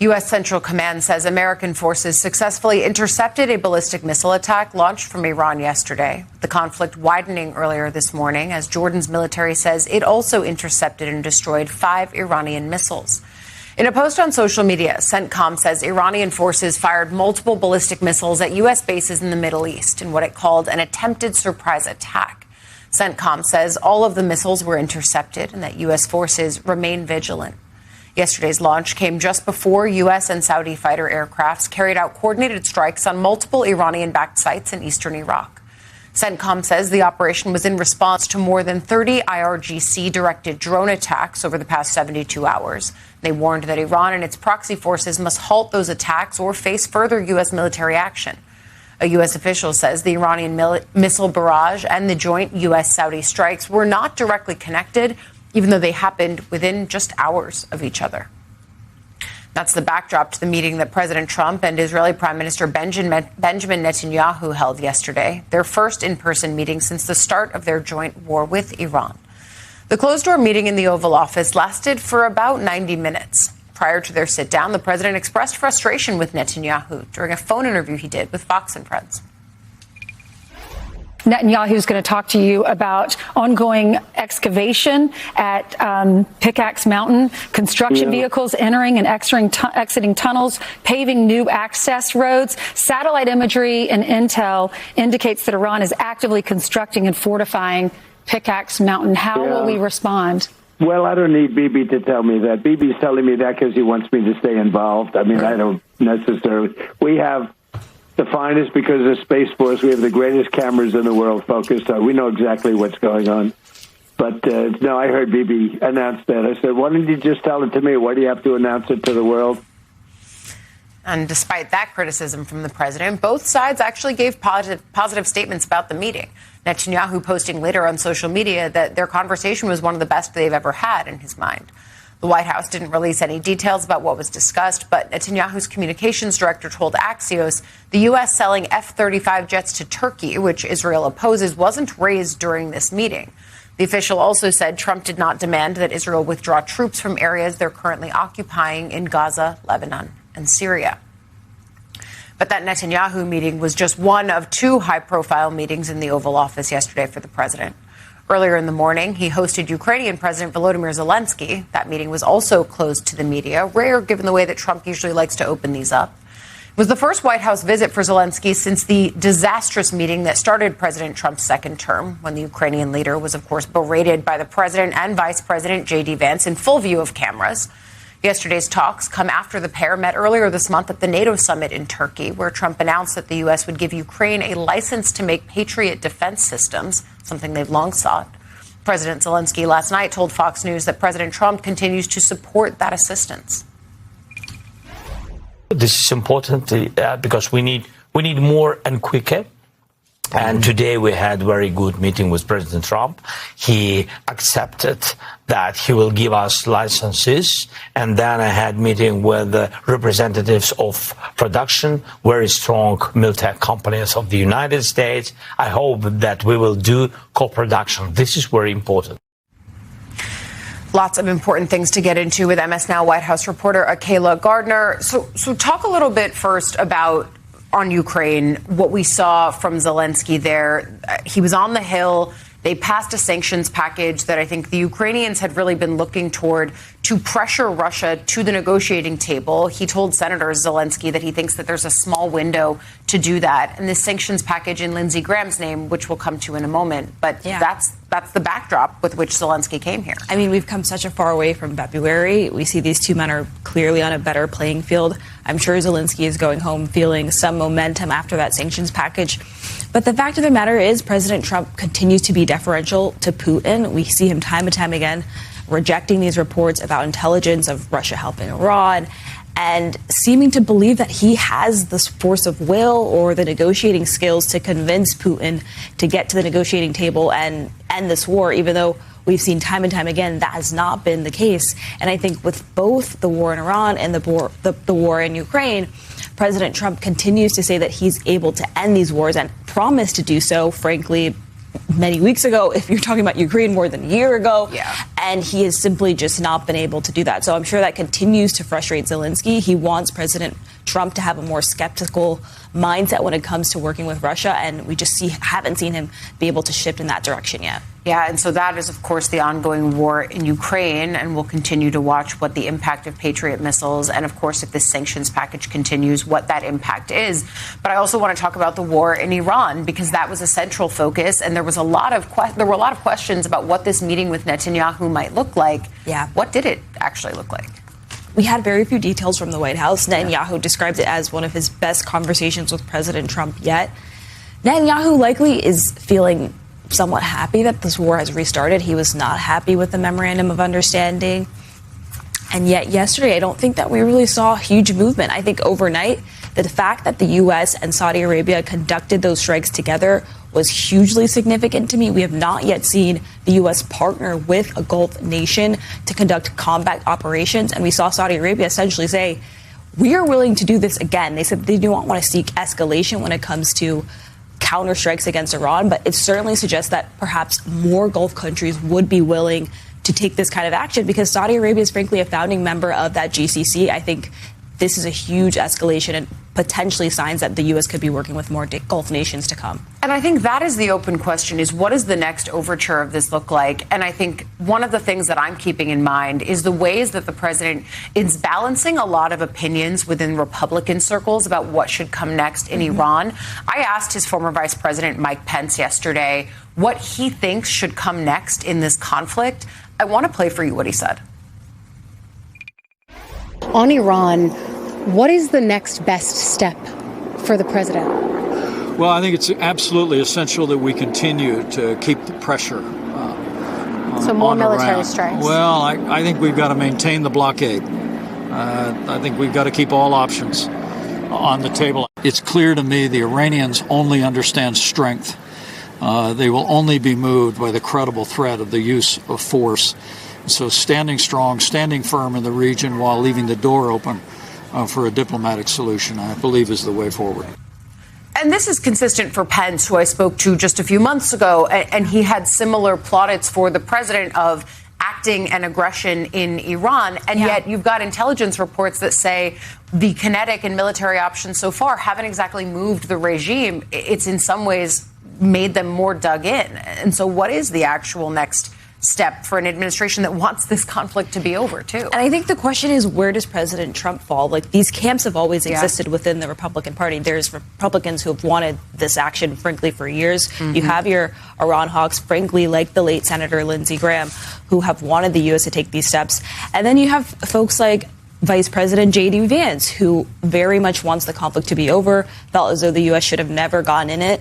U.S. Central Command says American forces successfully intercepted a ballistic missile attack launched from Iran yesterday. The conflict widening earlier this morning as Jordan's military says it also intercepted and destroyed 5 Iranian missiles. In a post on social media, CENTCOM says Iranian forces fired multiple ballistic missiles at U.S. bases in the Middle East in what it called an attempted surprise attack. CENTCOM says all of the missiles were intercepted and that U.S. forces remain vigilant. Yesterday's launch came just before U.S. and Saudi fighter aircrafts carried out coordinated strikes on multiple Iranian-backed sites in eastern Iraq. CENTCOM says the operation was in response to more than 30 IRGC-directed drone attacks over the past 72 hours. They warned that Iran and its proxy forces must halt those attacks or face further U.S. military action. A U.S. official says the Iranian missile barrage and the joint U.S.-Saudi strikes were not directly connected, even though they happened within just hours of each other. That's the backdrop to the meeting that President Trump and Israeli Prime Minister Benjamin Netanyahu held yesterday, their first in-person meeting since the start of their joint war with Iran. The closed-door meeting in the Oval Office lasted for about 90 minutes. Prior to their sit-down, the president expressed frustration with Netanyahu during a phone interview he did with Fox and Friends. Netanyahu is going to talk to you about ongoing excavation at Pickaxe Mountain, construction vehicles entering and exiting tunnels, paving new access roads. Satellite imagery and intel indicates that Iran is actively constructing and fortifying Pickaxe Mountain. How will we respond? Well, I don't need Bibi to tell me that. Bibi's telling me that because he wants me to stay involved. I mean, I don't necessarily. We have the finest, because of Space Force, we have the greatest cameras in the world focused on. We know exactly what's going on. But, no, I heard Bibi announce that. I said, why didn't you just tell it to me? Why do you have to announce it to the world? And despite that criticism from the president, both sides actually gave positive statements about the meeting. Netanyahu posting later on social media that their conversation was one of the best they've ever had in his mind. The White House didn't release any details about what was discussed, but Netanyahu's communications director told Axios the U.S. selling F-35 jets to Turkey, which Israel opposes, wasn't raised during this meeting. The official also said Trump did not demand that Israel withdraw troops from areas they're currently occupying in Gaza, Lebanon, and Syria. But that Netanyahu meeting was just one of 2 high-profile meetings in the Oval Office yesterday for the president. Earlier in the morning, he hosted Ukrainian President Volodymyr Zelensky. That meeting was also closed to the media, rare given the way that Trump usually likes to open these up. It was the first White House visit for Zelensky since the disastrous meeting that started President Trump's second term, when the Ukrainian leader was, of course, berated by the president and Vice President J.D. Vance in full view of cameras. Yesterday's talks come after the pair met earlier this month at the NATO summit in Turkey, where Trump announced that the U.S. would give Ukraine a license to make Patriot defense systems, something they've long sought. President Zelensky last night told Fox News that President Trump continues to support that assistance. This is important because we need more and quicker. And today we had a very good meeting with President Trump. He accepted that he will give us licenses. And then I had a meeting with the representatives of production, very strong military companies of the United States. I hope that we will do co-production. This is very important. Lots of important things to get into with MS Now White House reporter Akayla Gardner. So talk a little bit first about on Ukraine, what we saw from Zelensky there. He was on the Hill. They passed a sanctions package that I think the Ukrainians had really been looking toward to pressure Russia to the negotiating table. He told Senator Zelensky that he thinks that there's a small window to do that. And this sanctions package in Lindsey Graham's name, which we'll come to in a moment. But that's the backdrop with which Zelensky came here. I mean, we've come such a far way from February. We see these two men are clearly on a better playing field. I'm sure Zelensky is going home feeling some momentum after that sanctions package. But the fact of the matter is President Trump continues to be deferential to Putin. We see him time and time again rejecting these reports about intelligence of Russia helping Iran and seeming to believe that he has this force of will or the negotiating skills to convince Putin to get to the negotiating table and end this war, even though we've seen time and time again that has not been the case. And I think with both the war in Iran and the war in Ukraine, President Trump continues to say that he's able to end these wars and promised to do so, frankly, many weeks ago, if you're talking about Ukraine, more than a year ago. Yeah. And he has simply just not been able to do that. So I'm sure that continues to frustrate Zelensky. He wants President Trump to have a more skeptical mindset when it comes to working with Russia, and we just haven't seen him be able to shift in that direction yet. Yeah, and so that is, of course, the ongoing war in Ukraine, and we'll continue to watch what the impact of Patriot missiles and, of course, if this sanctions package continues, what that impact is. But I also want to talk about the war in Iran, because that was a central focus, and there were a lot of questions about what this meeting with Netanyahu might look like. Yeah. What did it actually look like? We had very few details from the White House. Netanyahu described it as one of his best conversations with President Trump yet. Netanyahu likely is feeling somewhat happy that this war has restarted. He was not happy with the memorandum of understanding. And yet yesterday, I don't think that we really saw huge movement. I think overnight, the fact that the U.S. and Saudi Arabia conducted those strikes together was hugely significant to me. We have not yet seen the U.S. partner with a Gulf nation to conduct combat operations. And we saw Saudi Arabia essentially say, we are willing to do this again. They said they do not want to seek escalation when it comes to counter strikes against Iran, but it certainly suggests that perhaps more Gulf countries would be willing to take this kind of action, because Saudi Arabia is frankly a founding member of that GCC. I think this is a huge escalation and potentially signs that the U.S. could be working with more Gulf nations to come. And I think that is the open question, is what does the next overture of this look like? And I think one of the things that I'm keeping in mind is the ways that the president is balancing a lot of opinions within Republican circles about what should come next in Iran. I asked his former Vice President Mike Pence yesterday what he thinks should come next in this conflict. I want to play for you what he said. On Iran, what is the next best step for the president? Well, I think it's absolutely essential that we continue to keep the pressure So more on military Iran. strikes. Well, I think we've got to maintain the blockade. I think we've got to keep all options on the table. It's clear to me the Iranians only understand strength. They will only be moved by the credible threat of the use of force. So standing strong, standing firm in the region while leaving the door open for a diplomatic solution, I believe, is the way forward. And this is consistent for Pence, who I spoke to just a few months ago, and he had similar plaudits for the president of acting and aggression in Iran. And yet you've got intelligence reports that say the kinetic and military options so far haven't exactly moved the regime. It's in some ways made them more dug in. And so what is the actual next step for an administration that wants this conflict to be over, too? And I think the question is, where does President Trump fall? Like, these camps have always existed within the Republican Party. There's Republicans who have wanted this action, frankly, for years. You have your Iran hawks, frankly, like the late Senator Lindsey Graham, who have wanted the U.S. to take these steps. And then you have folks like Vice President J.D. Vance, who very much wants the conflict to be over, felt as though the U.S. should have never gotten in it.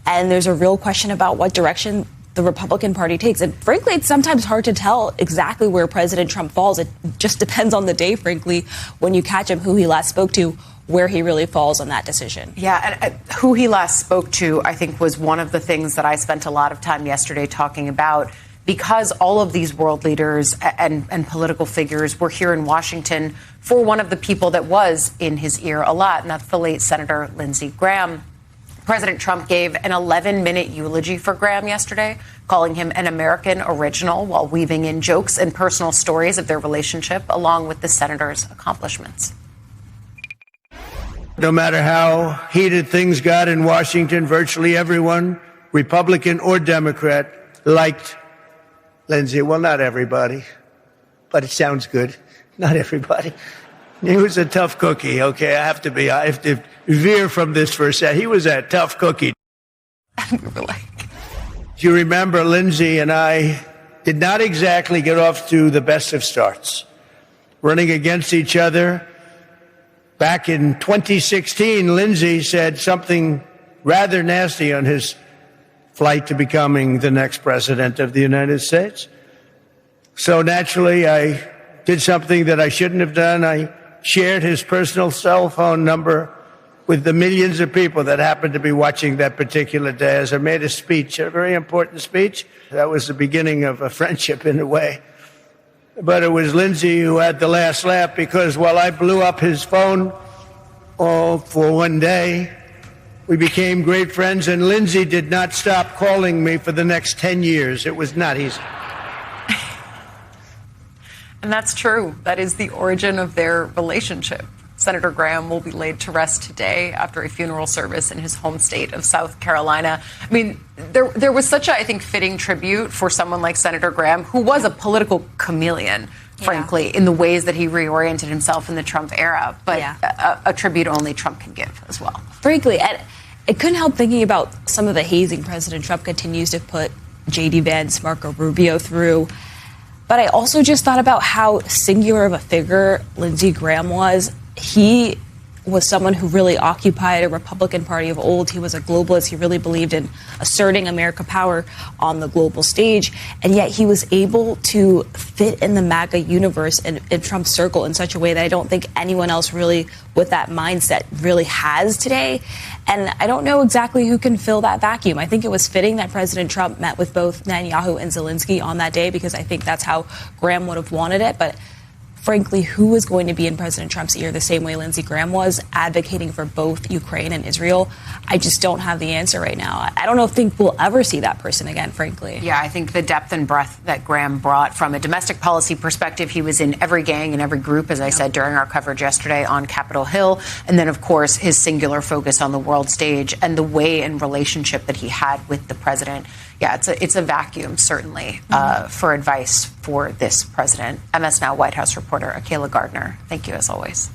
And there's a real question about what direction the Republican Party takes. And frankly, it's sometimes hard to tell exactly where President Trump falls. It just depends on the day, frankly, when you catch him, who he last spoke to, where he really falls on that decision. Yeah, and who he last spoke to, I think, was one of the things that I spent a lot of time yesterday talking about, because all of these world leaders and political figures were here in Washington for one of the people that was in his ear a lot, and that's the late Senator Lindsey Graham. President Trump gave an 11-minute eulogy for Graham yesterday, calling him an American original while weaving in jokes and personal stories of their relationship, along with the senator's accomplishments. No matter how heated things got in Washington, virtually everyone, Republican or Democrat, liked Lindsey. Well, not everybody, but it sounds good. Not everybody. He was a tough cookie, okay? I have to veer from this for a second. He was a tough cookie. Do you remember Lindsey and I did not exactly get off to the best of starts, running against each other. Back in 2016, Lindsey said something rather nasty on his flight to becoming the next president of the United States. So naturally, I did something that I shouldn't have done. I shared his personal cell phone number with the millions of people that happened to be watching that particular day as I made a speech, a very important speech. That was the beginning of a friendship in a way. But it was Lindsey who had the last laugh, because while I blew up his phone for one day, We became great friends, and Lindsay did not stop calling me for the next 10 years. It was not easy. And that's true. That is the origin of their relationship. Senator Graham will be laid to rest today after a funeral service in his home state of South Carolina. I mean, there was such a, I think, fitting tribute for someone like Senator Graham, who was a political chameleon, frankly, in the ways that he reoriented himself in the Trump era. But a tribute only Trump can give as well. Frankly, I couldn't help thinking about some of the hazing President Trump continues to put J.D. Vance, Marco Rubio through. But I also just thought about how singular of a figure Lindsey Graham was. He was someone who really occupied a Republican Party of old. He was a globalist. He really believed in asserting American power on the global stage. And yet he was able to fit in the MAGA universe in Trump's circle in such a way that I don't think anyone else really with that mindset really has today. And I don't know exactly who can fill that vacuum. I think it was fitting that President Trump met with both Netanyahu and Zelensky on that day, because I think that's how Graham would have wanted it. But frankly, who was going to be in President Trump's ear the same way Lindsey Graham was, advocating for both Ukraine and Israel? I just don't have the answer right now. I don't think we'll ever see that person again, frankly. Yeah, I think the depth and breadth that Graham brought from a domestic policy perspective, he was in every gang and every group, as I said during our coverage yesterday on Capitol Hill. And then, of course, his singular focus on the world stage and the way and relationship that he had with the president. Yeah, it's a vacuum, certainly, for advice for this president. MS Now White House reporter Akayla Gardner, thank you as always.